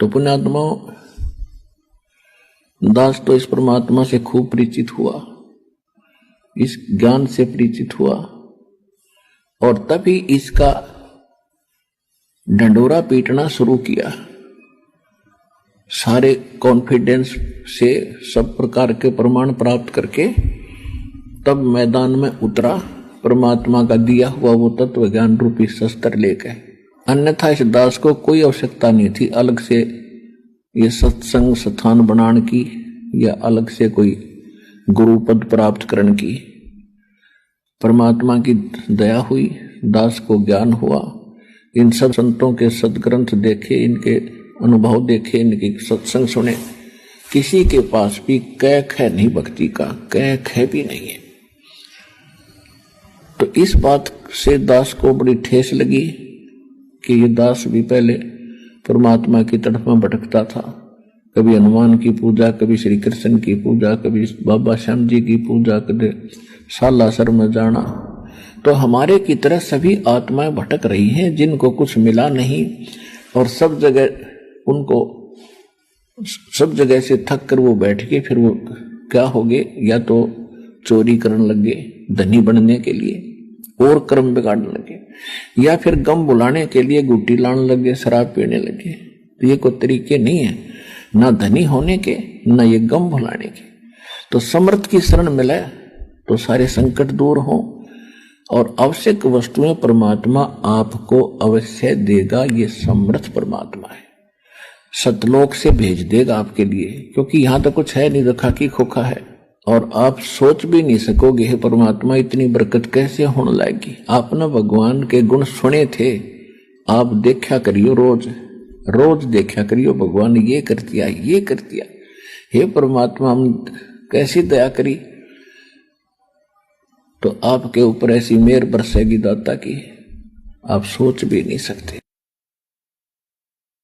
तो पुण्यात्माओं, दास तो इस परमात्मा से खूब परिचित हुआ, इस ज्ञान से परिचित हुआ, और तभी इसका ढंडोरा पीटना शुरू किया। सारे कॉन्फिडेंस से सब प्रकार के प्रमाण प्राप्त करके तब मैदान में उतरा, परमात्मा का दिया हुआ वो तत्व ज्ञान रूपी शस्त्र लेकर। अन्यथा इस दास को कोई आवश्यकता नहीं थी अलग से ये सत्संग स्थान बनाने की या अलग से कोई गुरु पद प्राप्त करने की। परमात्मा की दया हुई, दास को ज्ञान हुआ, इन सब संतों के सदग्रंथ देखे, इनके अनुभव देखे, इनके सत्संग सुने। किसी के पास भी कैक है नहीं भक्ति का, कैक है भी नहीं है। तो इस बात से दास को बड़ी ठेस लगी कि ये दास भी पहले परमात्मा की तरफ में भटकता था, कभी हनुमान की पूजा, कभी श्री कृष्ण की पूजा, कभी बाबा श्याम जी की पूजा, कभी सालासर में जाना। तो हमारे की तरह सभी आत्माएं भटक रही हैं जिनको कुछ मिला नहीं, और सब जगह से थक कर वो बैठ के फिर वो क्या हो गए, या तो चोरी करने लगे धनी बनने के लिए और कर्म बिगाड़ने लगे, या फिर गम बुलाने के लिए गुट्टी लाने लगे, शराब पीने लगे। तो ये कोई तरीके नहीं है ना धनी होने के, ना ये गम भुलाने के। तो समर्थ की शरण मिले तो सारे संकट दूर हो, और आवश्यक वस्तुएं परमात्मा आपको अवश्य देगा। ये समर्थ परमात्मा है, सतलोक से भेज देगा आपके लिए, क्योंकि यहां तो कुछ है नहीं, रखा की खोखा है। और आप सोच भी नहीं सकोगे हे परमात्मा इतनी बरकत कैसे होने लगेगी। आपने भगवान के गुण सुने थे, आप देखा करियो, रोज रोज देखा करियो, भगवान ये कर दिया, ये कर दिया। हे परमात्मा हम कैसी दया करी, तो आपके ऊपर ऐसी मेहर बरसेगी दाता की, आप सोच भी नहीं सकते।